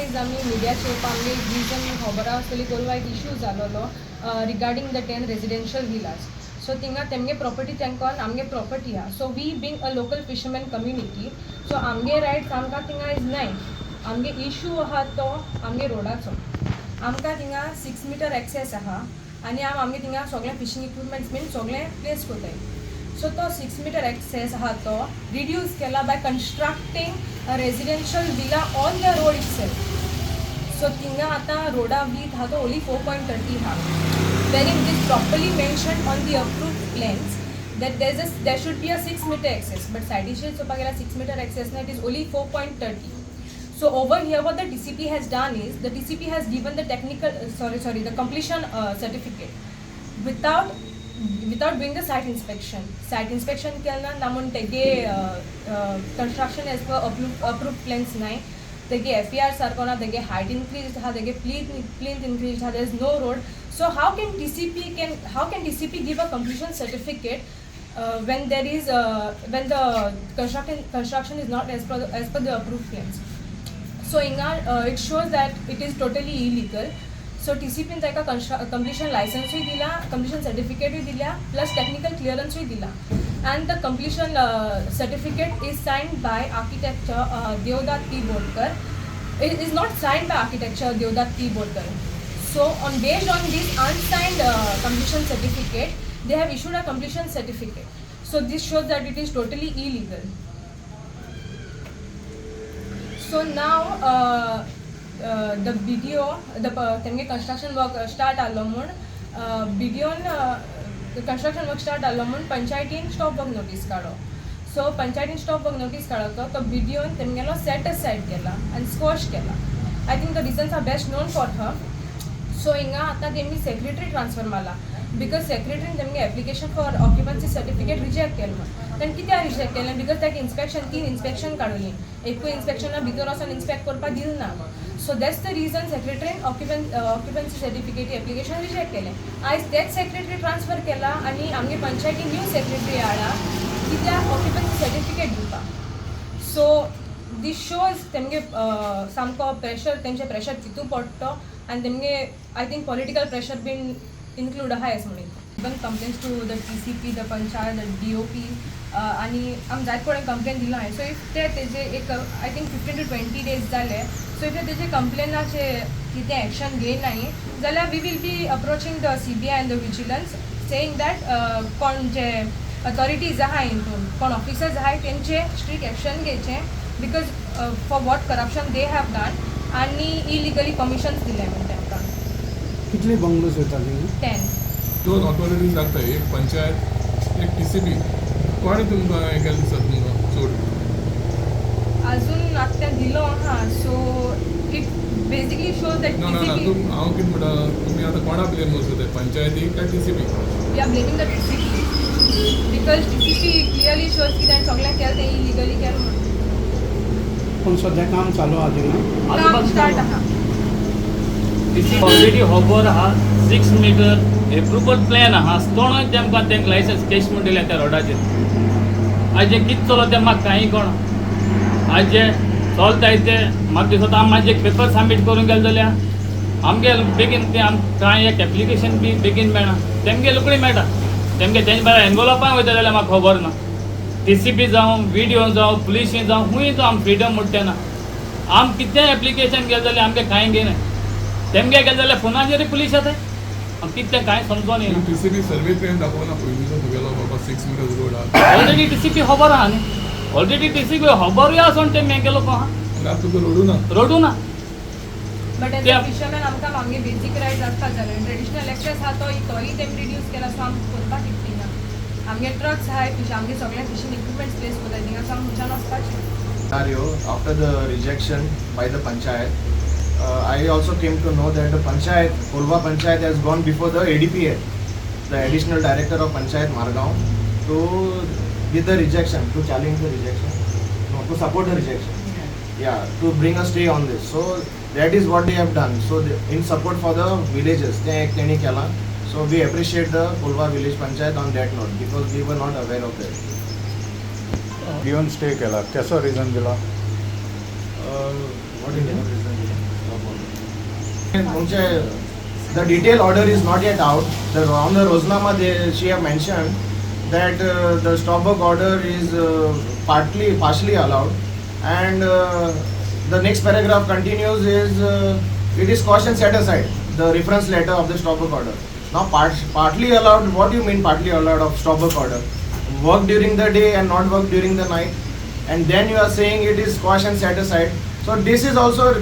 आयज आमी मिडियाचेर येवपा आमगे एक रिजन खबर आसतली कोलवा एक इशू जालोलो regarding the 10 residential villas. So थिंगा तेमगे प्रॉपर्टी तेंकोन आमगे प्रॉपर्टी आहा. So we being a local fisherman community so आमगे रायट्स आमकां थिंगा इज नाय. आमगे इशू आहा तो आमगे रोडाचो. आमकां थिंगा 6 मीटर एक्सेस आहा आनी आमगे थिंगा सगळे फिशींग इक्विपमेंट्स बीन सगळे प्लेस कोताय. सो तो 6 मीटर एक्सेस आहा तो रिड्यूस केला by constructing a residential villa on the road itself. So थिंगा आतां रोडा वीथ आहा तो ओनली 4.30 आहा. When it is properly mentioned on the approved plans that there should be a 6 meter access, but side issues so pagela 6 meter access na it is only 4.30. So over here what the TCP has done is the TCP has given the technical the completion certificate without doing the site inspection. Site inspection kelna namun tege construction as per approved plans nai. Tege FER sarkona tege height increased ha, tege plinth increased ha, there is no road. So how can TCP give a completion certificate when there is when the construction is not as per the approved plans? So it shows that it is totally illegal. So TCP ने ताका completion license ही दिला, completion certificate ही दिला, plus technical clearance ही दिला. And the completion certificate is signed by architect Deodat P. Bodkar. It is not signed by architect Deodat P. Bodkar. So based on this unsigned completion certificate, they have issued a completion certificate. So this shows that it is totally illegal. So now the BDO, the construction work start alone. BDO the construction work start alone. Panchayatin stop work notice karo. So Panchayatin stop work notice karo to BDO temgelo set aside kela and squash kela. I think the reasons are best known for her. So इंगा आता तेमनी secretary transfer माला because सेक्रेटरीन तेमगे application for occupancy certificate reject केलें. तेन कित्याक reject केलें बिकॉज ताका इंस्पेक्शन 3 इंस्पेक्शन काडुलीं. एकूय इंस्पेक्शना भितर वचून इंस्पेक्ट करपा दिल ना. सो दॅट्स द रिजन सेक्रेटरीन ऑक्युपन्सी सर्टिफिकेट एप्लिकेशन रिजेक्ट केलें. आयज तेच सेक्रेटरी ट्रान्सफर केला आनी आमगे पंचायती न्यू सेक्रेटरी हाडा कित्याक ऑक्युपन्सी सर्टिफिकेट दिवपाक. सो दीस शोज तेमगे सामको प्रेशर तेंचे प्रेशर चितू पडटो and तेमगे I think political pressure been include आहा एस म्हणून. Even complaints to the TCP, the panchayat, the DOP आनी आम जायत कोणें कंप्लेन दिला हांवें. सो इफ तेजे एक I think 15 to 20 days जाले. सो इफ तेजे कंप्लेनाचे कितें एक्शन घेयनाय जाल्यार we will be approaching the CBI and the vigilance saying that कोण जे अथॉरिटीज आहा हितून कोण ऑफिसर्स आहाय तेंचे स्ट्रिक्ट एक्शन घेवचें because for what corruption they have done आणि इलिगली कमिशन्स दिले म्हणून तेमकां. कितले बंगलोज येतात 10. दोन ऑथॉरिटीज लागता, एक पंचायत एक TCP. कोणे तुमकां हें केलें दिसता तुमकां चोड? अजून आत्ता दिलो हा. So it basically shows that ना हांव कितें म्हणटा तुमी आतां कोणा ब्लेम करता पंचायतीक काय TCP? We are blaming the TCP because TCP clearly shows की ताणें सगळें केलें तें इलिगली केलें म्हणून. पण सध्या काम चालू आहा थिंगा. काम स्टार्ट आहा. ऑलरेडी होबर आहा 6 मीटर एप्रुवल प्लॅन आहा आसतोणूय तेमकां तेंक लायसन्स कॅश म्हूण दिल्या त्या रोडाचेर. आज जे कितें चलो तें म्हाका कांय कळना. आज जे चलताय ते म्हाका दिसता हांव म्हाजे पेपर सबमीट करूंक गेलो जाल्यार आमगे बेगीन तें कांय एक एप्लिकेशन बी बेगीन मेळना. तेमगे रोखडी मेळटा. तेमगे तेंचे भायर एनवलपांय वयता जाल्यार म्हाका खबर ना. TCP जावं VDO जावं पुलिशें जावं खूंय जावं आम फ्रिडम म्हणटा ना. आम कितें एप्लिकेशन गेलें जाल्यार आमगे कांय घेयना. तेमगे गेले जाल्यार फोनाचेर पुलीस येताय. कितें कांय समजोन येना. TCP सर्वे प्लॅन दाखोवना पयलींचो तुगेलो बाबा 6 मीटर रोड आहा. ऑलरेडी TCP खबर आहा न्ही. ऑलरेडी TCP खबरूय आसोन तें हें केलो आहा. आतां तुका रोडू ना. बट एज अ फिशरमॅन आमकां आमगे बेसीक रायट्स आसता जाल्यार ट्रेडिशनल एक्सेस आहा तोय तेम रिड्यूस केला. सो आम करपाक शकना. आमगे ट्रक्स आहाय आमगे सगळे फिशींग इक्विपमेंट्स प्लेस कोताय थिंगा सो आम हुंच्यान वचपाचें. Scenario after the rejection by the panchayat, I also came to know that the panchayat, Kolva panchayat, has gone before the ADPA, the additional director of panchayat Margaon, to give the rejection, to challenge the rejection, no, to support the rejection, yeah, to bring a stay on this. So that is what they have done. So in support for the villages, teni kela. So we appreciate the Kolva village panchayat on that note because we were not aware of that. घेऊन stay केला. कसो reason दिला? What is the reason? म्हणजे the detailed order is not yet out. On the Roznama, she have mentioned that the stop work order is partially allowed, and the next paragraph continues is it is caution set aside, the reference letter of the stop work order. Now partly allowed, what do you mean partly allowed of stop work order? Work during the day and not work during the night, and then you are saying it is caution set aside. So this is also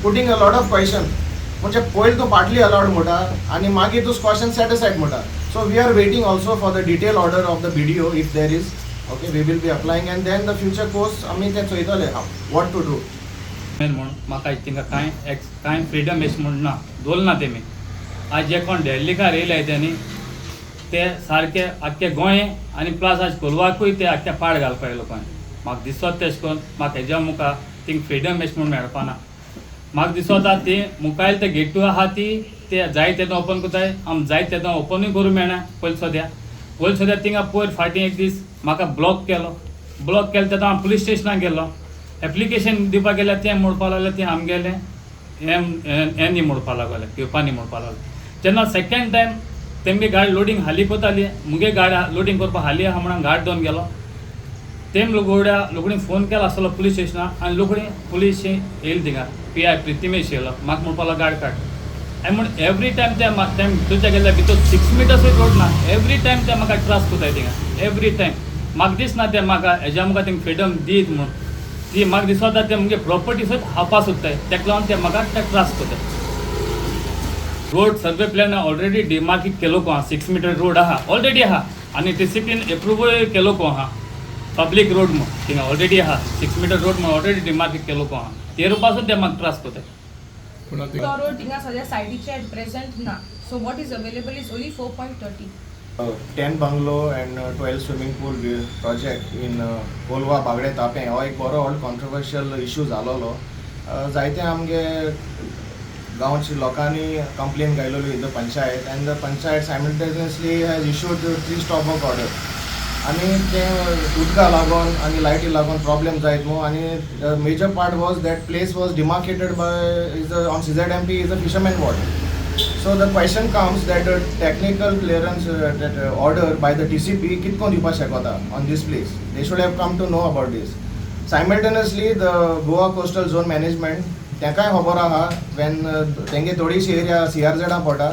putting a lot of question. म्हणजे पहिले तो partly allowed म्हणटा आणि मागीर तूं question set aside म्हणटा. So we are waiting also for the detail order of the BDO if there is. Okay, we will be applying and then the future course आमी ते चोयतले वॉट टू डू. म्हूण म्हाका तिंका कांय freedom S म्हूण ना दवरना तेमी. आज जे कोण दिल्लीकार येयले तेणी ते सारके आख्खे गोंय आनी प्लस आज कोलवाकूय ते आख्खे पाड घालपा येयलो पळय. म्हाका दिसता तेश कोन्न म्हाका हेज्या मुखार थिंग फ्रिडम एश म्हूण मेळपाना. म्हाका दिसता ती मुखायल ते गेटू आहा ती ते जाय तेन्ना ओपन कोताय, आम जाय तेन्ना ओपनूय करूं मेळना. पयलीं सद्या थिंगा पयर फाटीं एक दीस म्हाका ब्लॉक केलो तेन्ना हांव पुलीस स्टेशनाक गेलो. एप्लिकेशन दिवपाक गेल्यार तें म्हणपा लागलें तें आमगेलें हें म्हणपा लागलें पेपांनी म्हणपा लागलें. तेन्ना सेकंड टायम तेमगे गाडी लोडिंग हाली कोताली, मुगे गाडी लोडिंग करपा हाली आहा म्हणून गाडी दोन गेलो. तेम लोगडीं फोन केलो आसलो पुलीस स्टेशनाक आनी लोगडीं पुलीस येयली थिंगा PI प्रितिमेश येयलो. म्हाका म्हणपा लागलो गाडी काड. हांवें म्हण एवरी टायम ते म्हाका टायम तुज्या गेल्या भितर 6 मिटर्सूय रोड ना. एवरी टायम ते म्हाका ट्रास कोताय थिंगा एवरी टायम. म्हाका दिसना ते म्हाका हेज्या मुखार तेंका फ्रिडम दीत म्हूण. ती म्हाका दिसता ते मुगे प्रॉपर्टी सुद्दां हावपा सोदताय, तेका लागून ते म्हाका ते ट्रास कोताय. Road survey plan already demarcate केलो को आहा. 6 मिटर रोड आहा ऑलरेडी आहा आनी डिसिप्लीन एप्रूवल केलो को आहा. पब्लीक रोड म्हूण थिंगा ऑलरेडी आहा. 6 मिटर रोड म्हूण ऑलरेडी डिमार्केट केलो को आहा. ते पासून ते म्हाका त्रास कोताय. तो रोड थिंगा सद्या सायडीचे एट प्रेझेंट ना. So what is available is only 4.30. 10 bungalow and 12 swimming pool project in Colva बागडे तापें हो एक बरो व्हड कॉन्ट्रोवर्शियल इशू जालोलो. जायते आमगे गांवच्या लोकांनी कंप्लेन घायलोली in the panchayat and the panchayat simultaneously has issued 3 stop work order. आनी ते उदका लागून आनी लायटी लागून प्रॉब्लेम जायत न्हू. आनी major part was that place was demarcated by on CZMP is a fisherman ward. So the question comes that the technical clearance order by the TCP kitko diवपा शकता on this place. They should have come to know about this. Simultaneously the Goa Coastal Zone Management तेंकाय खबर आहा when तेंगे थोडीशी area CRZ पडटा.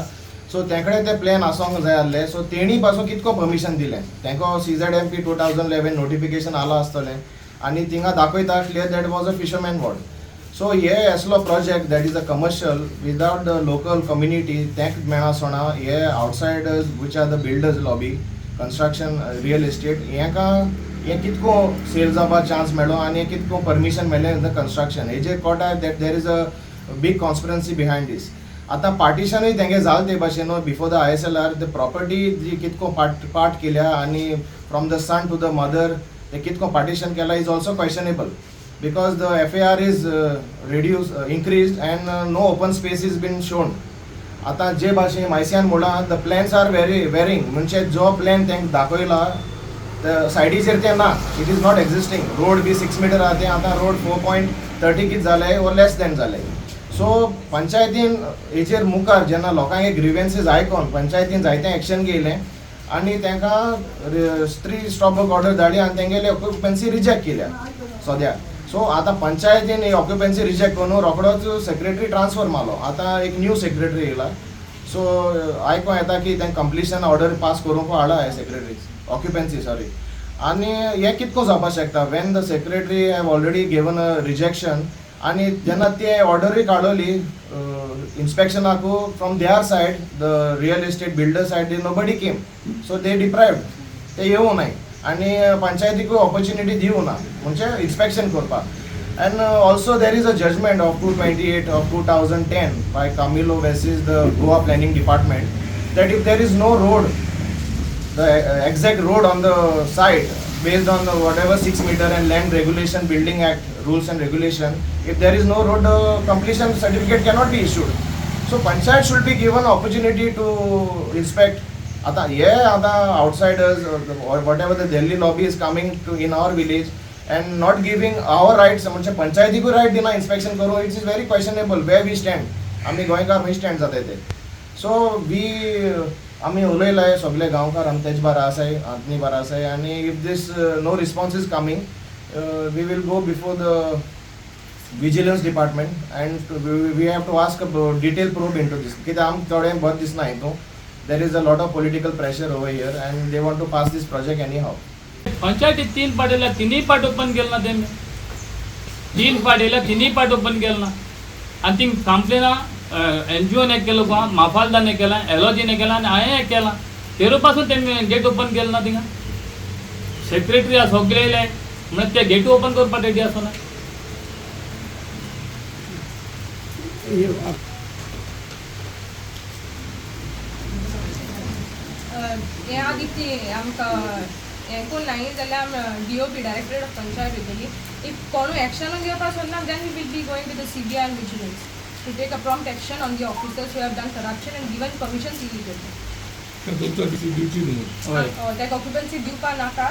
So तेंकडे ते plan आसोंक जाय आसले. सो तेणी पासून कितको परमिशन दिलें तेंको CZMP 2011 नोटिफिकेशन आला आसतलें आनी थिंगा दाखयता clear that was a fisherman ward. So हे असलो project that is a commercial without the local community तेंक मेळासोना. हे outsiders which are the builders lobby construction real estate हें कितको सेल जावपा चान्स मेळ्ळो आनी कितको परमिशन मेळ्ळें इन द कन्स्ट्रक्शन. हेजेर कोटा that there is a big conspiracy behind this. आतां पार्टिशनूय तेंगे जालें ते भाशेन before the ISLR the property जी कितको पार्ट केल्या आनी from the son to the mother ते कितको पार्टिशन केला is also questionable. Because the FAR is increased and no open space is been shown. आता जे भाशेन मायसियान म्हणला the plans are varying. म्हणजे जो प्लॅन तेंक दाखयला सायडीचेर ते ना. It is not existing. Road be 6 metre आहा ते आतां रोड 4.30 कित जाले वो लेस दॅन जाले. सो पंचायतीन हेचेर मुखार जेन्ना लोकांगे ग्रिव्हन्सीस आयकोन पंचायतीन जायते एक्शन घेयलें आनी तेंकां 3 स्टॉप वर्क ऑर्डर धाडली आनी तेंगेले ऑक्युपन्सी रिजेक्ट केल्या सद्या. सो आतां पंचायतीन ही ऑक्युपन्सी रिजेक्ट करून रोखडोच सेक्रेटरी ट्रान्सफर मारलो. आतां एक न्यू सेक्रेटरी येयला. सो आयको येता की तें कंप्लिशन ऑर्डर पास करूंक हाडला हे सेक्रेटरी ऑक्युपन्सी सॉरी. आनी हें कितको जावपाक शकता when the secretary have already given a rejection आनी जेन्ना ते ऑर्डरूय काडली इन्स्पेक्शनाकू from their side the real estate builder side nobody came. So they deprived ते येवं नाय आनी पंचायतीकूय ऑपॉर्च्युनिटी दिवं ना म्हणजे इन्स्पेक्शन करपाक. And also there is a judgment of 228 of 2010 by Camilo versus the Goa Planning Department that if there is no road, the exact road on the site based on the whatever 6 meter and land regulation building act rules and regulation, if there is no road the completion certificate cannot be issued. So panchayat should be given opportunity to inspect. आता outsiders or whatever the Delhi lobby is coming to in our village, and not giving our rights म्हणजे पंचायतीकूय right दिना inspection करू, it's is very questionable where we stand. आमी गोंयकार खंय stand जाताय ते. सो आमी उलयलाय सगळे गांवकार आमी तेज बारा आसाय, आंतनी बारा आसाय, आनी if this no response is coming we will go before the vigilance department and we have to ask detail probe into this. कित्याक आमकां थोडें बरें दिसना हितून. There is a lot of political pressure over here and they want to pass this project anyhow. पंचायती 3 पार्टीला 3 part open केलं ना तेमी. 3 पार्टीला 3 पार्ट ओपन केलं ना. आणि ती कंप्लेना NGOने केलं गोवा, माफालदाने केला, एलॉजीने केला आणि हांवें केला. तेरू पासून तेमी गेट ओपन केलं ना थिंगा. सेक्रेटरी सगळे येयले म्हणजे ते गेट ओपन करपाक रेडी आसना. हे आदी ती आमकां हें कोण नाही जाल्यार DOP डायरेक्टरेट ऑफ पंचायत वयतली. इफ कोणूय एक्शन घेवपाक सोदना then we will be going to the CBI and vigilance to take a prompt action on the officers who have done corruption and given permissions illegally. तुमचा duty न्हू. ताका occupancy दिवपा नाका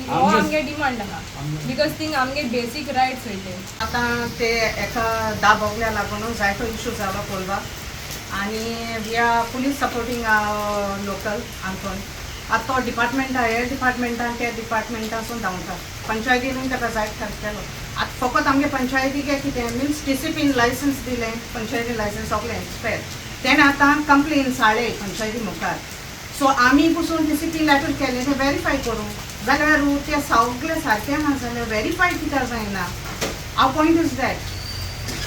हो आमगे डिमांड आहा. बिकॉज थिंग आमगे बेसीक रायट्स वयते. आता ते एका दाबोगल्या लागून जायतो इश्यू जालो कोलवा आणि वी आर फुली सपोर्टींग लोकल आमचो. आतां तो डिपार्टमेंट हे डिपार्टमेंटान त्या डिपार्टमेंटासून धांवता. पंचायतीनूय ताका जायत खर्च केलो. आतां फकत आमगे पंचायतीक कितें मिन्स TCPन लायसन्स दिलें, पंचायती लायसन्स सगलें एक्सपायर. तेणें आतां कंप्लेन साडे पंचायती मुखार. सो आमी पसून TCP लॅटर केलें तें वेरीफाय करूं जाल्यार तें सगलें सारकें आहा जाल्यार वेरीफाय कित्याक जायना. आवर पॉयंट इज दॅट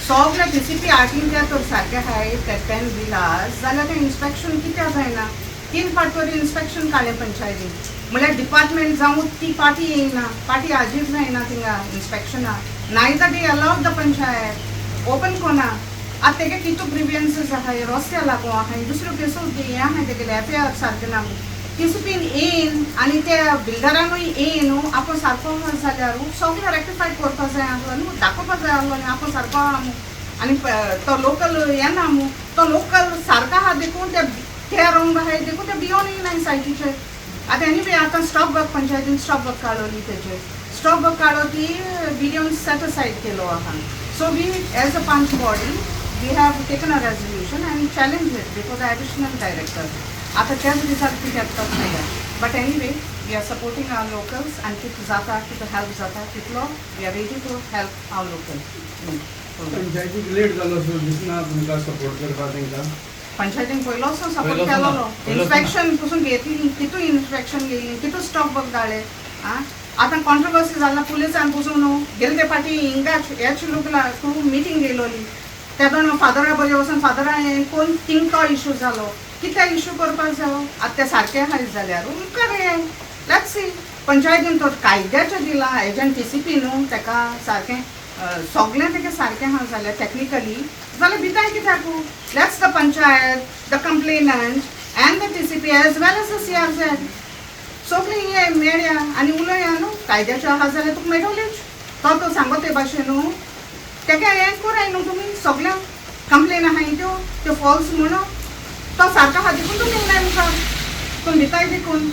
सगळे TCP आर्टीन ते तर सारकें आहाय ते 10 विलास जाल्यार तें इन्स्पेक्शन कित्याक जायना. 3 फावट तरी इन्स्पेक्शन काडलें पंचायतीन म्हळ्यार डिपार्टमेंट जावं ती पार्टी येयना, पार्टी हाजीर जायना थिंगा इन्स्पेक्शनाक. Neither they allowed the panchayat open कोना. आतां तेगे कितू ग्रिवियन्सीस आहाय, रस्त्या लागून आहाय, दुसऱ्यो केसो हें आहाय तेगेले FIR सारकें ना. TCPन येयन आनी त्या बिल्डरानूय येय न्हू आपूण सारको जाल्यार सगळें रेक्टिफाय करपाक जाय आसलो न्हू, दाखोवपाक जाय आसलो न्ही आपूण सारको आहा न्हू. आनी तो लोकल येना न्हू, तो लोकल सारको आहा देखून ते रंग आहाय देखून ते भियोन येयनाय सायटीचेर. आतां एनीवे आतां स्टॉप वर्क पंचायतीन स्टॉप वर्क काडलोली तेजेर. स्टॉप वर्क काडलो ती विडियोन सेट असायड केलो आहा. सो वी एज अ पंच body we have taken a resolution and challenged it before the additional director. After that result we get cut nahi. But anyway, we are supporting our locals and कित जाता कित help जाता कितलो we are ready to help our local. पंचायतीक late जालो so दिसना तुमकां support करपाक तेंकां. पंचायतीन पयलोसून सपोर्ट केलोलो. इन्स्पेक्शन पसून घेतली, कितू इन्स्पेक्शन घेयली, कितू स्टॉक वर्क जाले. आतां कॉन्ट्रोवर्सी जाला पुलिसान पसून न्हू गेले ते फाटी हिंगा हेच लोकला तूं मिटींग गेलोली. तेदोन फादरा बरे वचून फादरा कोण तिंका इश्यू जालो कित्याक इश्यू करपाक जायो. आतां तें सारकें आहाय जाल्यार मुखार हें लेट्स सी. पंचायतीन तो कायद्याचें दिलां एजंट TCP न्हू तेका सारकें सगळें तेगे सारकें आहा जाल्यार टॅक्निकली जाल्यार भिताय कित्याक. Let's the panchayat, the complainant and the TCP as well as the CRZ सगळीं हे मेळया आनी उलया न्हू. कायद्याचें आहा जाल्यार तुका मेळटलेच. तो सांगो ते भाशेन न्हू तेका हें कोराय न्हू तुमी सगळ्यांक कंप्लेन आहाय त्यो फॉल्स म्हणून तो सारको आहा देखून तुमी येयनाय मुखार. पूण भिताय देखून